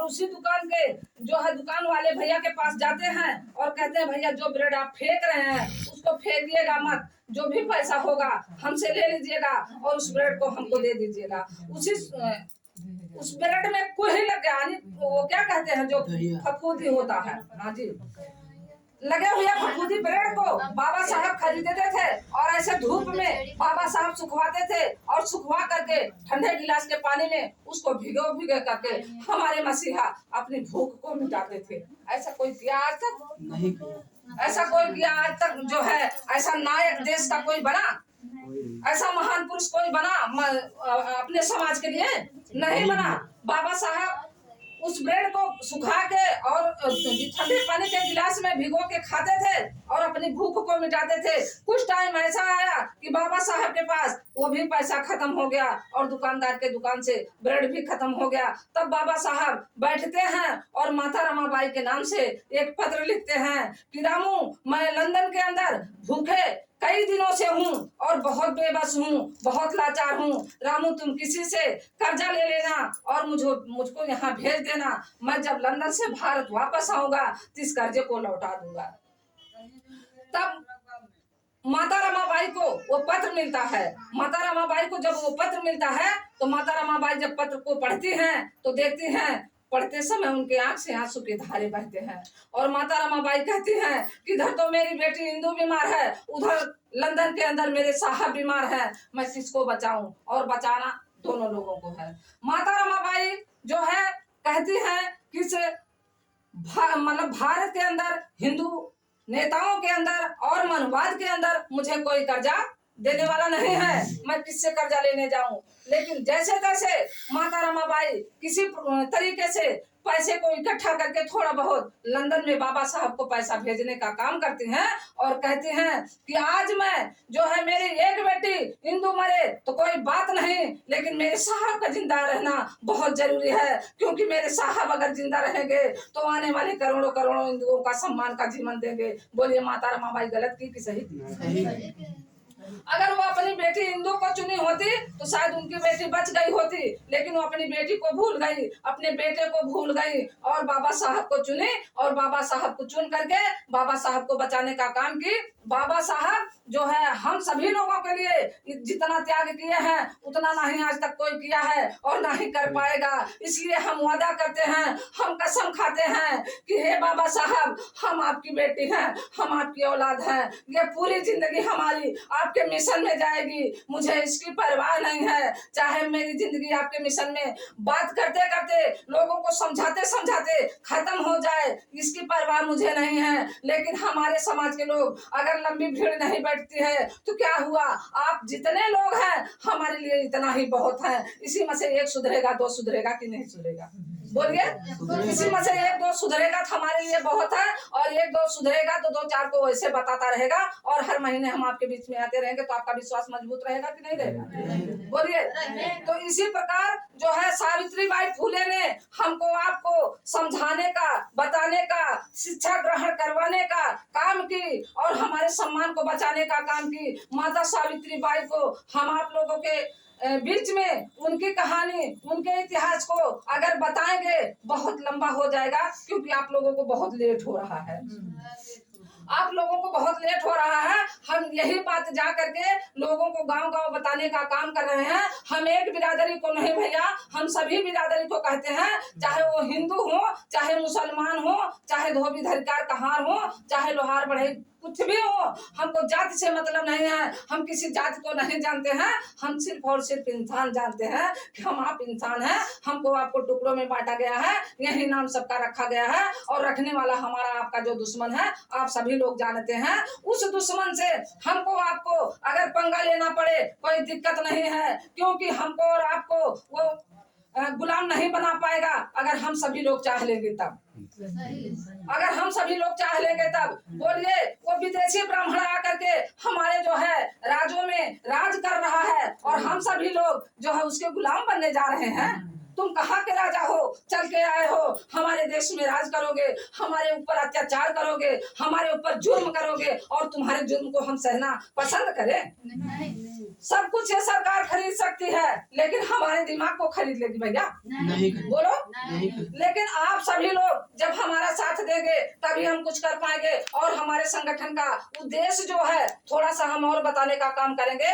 और उसी दुकान के जो है दुकान वाले भैया के पास जाते हैं और कहते हैं भैया जो ब्रेड आप फेंक रहे हैं उसको फेंकिएगा मत, जो भी पैसा होगा हमसे ले लीजिएगा और उस ब्रेड को हमको दे दीजिएगा। उस ब्रेड में कोई लग गया, वो क्या कहते हैं जो फफूंदी होता है, हाँ जी, लगे हुए फफूंदी ब्रेड को बाबा साहब खरीदते थे और ऐसे धूप में बाबा साहब सुखवाते थे और सुखवा करके ठंडे गिलास के पानी में उसको भिगो करके हमारे मसीहा अपनी भूख को मिटाते थे। ऐसा कोई किया आज तक? नहीं किया। ऐसा कोई किया आज तक जो है? ऐसा नायक देश का कोई बना? ऐसा महान पुरुष कोई बना अपने समाज के लिए? नहीं बना। बाबा साहब उस ब्रेड को सुखा के और ठंडे पानी के गिलास में भिगो के खाते थे और अपनी भूख को मिटाते थे। कुछ टाइम ऐसा आया कि बाबा साहब के पास वो भी पैसा खत्म हो गया और दुकानदार के दुकान से ब्रेड भी खत्म हो गया। तब बाबा साहब बैठते हैं और माता रमाबाई के नाम से एक पत्र लिखते हैं कि रामू, मैं लंदन के अंदर भूखे कई दिनों से हूँ और बहुत बेबस हूँ, बहुत लाचार हूँ। रामू, तुम किसी से कर्जा ले लेना और मुझको यहाँ भेज देना। मैं जब लंदन से भारत वापस आऊंगा तो इस कर्जे को लौटा दूंगा। तब माता रमाबाई को वो पत्र मिलता है। माता रमाबाई को जब वो पत्र मिलता है तो माता रमाबाई जब पत्र को पढ़ती हैं तो देखती हैं, पढ़ते समय उनके आंख से आंसू के धारे बहते हैं और माता रमाबाई कहती हैं कि इधर तो मेरी बेटी इंदू बीमार है, उधर लंदन के अंदर मेरे साहब बीमार है, मैं किसको बचाऊं? और बचाना दोनों लोगों को है। माता रमाबाई जो है कहती हैं कि मतलब भारत के अंदर हिंदू नेताओं के अंदर और मनवाद के अंदर मुझे कोई कर्जा देने वाला नहीं है, मैं किससे कर्जा लेने जाऊं? लेकिन जैसे तैसे माता रमाबाई किसी तरीके से पैसे को इकट्ठा करके थोड़ा बहुत लंदन में बाबा साहब को पैसा भेजने का काम करती हैं और कहती हैं कि आज मैं जो है मेरी एक बेटी इंदू मरे तो कोई बात नहीं, लेकिन मेरे साहब का जिंदा रहना बहुत जरूरी है, क्योंकि मेरे साहब अगर जिंदा रहेंगे तो आने वाले करोड़ों करोड़ों हिंदुओं का सम्मान का जीवन देंगे। बोलिए माता रमाबाई गलत की सही? अगर वो अपनी बेटी इंदू को चुनी होती तो शायद उनकी बेटी बच गई होती, लेकिन वो अपनी बेटी को भूल गई, अपने बेटे को भूल गई और बाबा साहब को चुनी और बाबा साहब को चुन करके बाबा साहब को बचाने का काम की। बाबा साहब जो है हम सभी लोगों के लिए जितना त्याग किए हैं उतना नहीं आज तक कोई किया है और ना ही कर पाएगा। इसलिए हम वादा करते हैं, हम कसम खाते हैं कि हे बाबा साहब, हम आपकी बेटी हैं, हम आपकी औलाद हैं, ये पूरी जिंदगी हमारी आपके मिशन में जाएगी, मुझे इसकी परवाह नहीं है। चाहे मेरी जिंदगी आपके मिशन में बात करते करते लोगों को समझाते समझाते खत्म हो जाए, इसकी परवाह मुझे नहीं है। लेकिन हमारे समाज के लोग अगर लंबी भीड़ नहीं बैठती है तो क्या हुआ? आप जितने लोग हैं हमारे लिए इतना ही बहुत है। इसी में से एक सुधरेगा दो सुधरेगा कि नहीं सुधरेगा? बोलिए। इसी में से एक दो सुधरेगा तो हमारे लिए बहुत है, और एक दो सुधरेगा तो दो चार को वैसे बताता रहेगा और हर महीने हम आपके बीच में आते रहेंगे तो आपका विश्वास मजबूत रहेगा कि नहीं रहेगा? बोलिए। तो इसी प्रकार जो है सावित्रीबाई फुले ने हमको आपको समझाने का, बताने का, शिक्षा ग्रहण करवाने का काम की और हमारे सम्मान को बचाने का काम की। माता सावित्रीबाई को हम आप लोगों के बीच में उनकी कहानी, उनके इतिहास को अगर बताएंगे बहुत लंबा हो जाएगा, क्योंकि आप लोगों को बहुत लेट हो रहा है। आप लोगों को बहुत लेट हो रहा है। हम यही बात जा करके लोगों को गांव गांव बताने का काम कर रहे हैं। हम एक बिरादरी को नहीं भैया, हम सभी बिरादरी को कहते हैं, चाहे वो हिंदू हो, चाहे मुसलमान हो, चाहे धोबी धरकार कहार हो, चाहे लोहार बढ़ई कुछ भी हो, हमको जाति से मतलब नहीं है। हम किसी जाति को नहीं जानते हैं, हम सिर्फ और सिर्फ इंसान जानते हैं कि हम आप इंसान हैं। हमको आपको टुकड़ों में बांटा गया है, यही नाम सबका रखा गया है, और रखने वाला हमारा आपका जो दुश्मन है आप सभी लोग जानते हैं। उस दुश्मन से हमको आपको अगर पंगा लेना पड़े कोई दिक्कत नहीं है, क्योंकि हमको और आपको वो गुलाम नहीं बना पाएगा अगर हम सभी लोग चाह लेंगे तब। अगर हम सभी लोग चाह लेंगे तब। बोलिए। वो विदेशी ब्राह्मण आकर के हमारे जो है राज्यों में राज कर रहा है और हम सभी लोग जो है उसके गुलाम बनने जा रहे हैं। तुम कहाँ के राजा हो, चल के आए हो, हमारे देश में राज करोगे, हमारे ऊपर अत्याचार करोगे, हमारे ऊपर जुर्म करोगे और तुम्हारे जुर्म को हम सहना पसंद करें? सब कुछ ये सरकार खरीद सकती है, लेकिन हमारे दिमाग को खरीद लेगी भैया? नहीं बोलो। नहीं। लेकिन आप सभी लोग जब हमारा साथ देंगे तभी हम कुछ कर पाएंगे और हमारे संगठन का उद्देश्य जो है थोड़ा सा हम और बताने का काम करेंगे।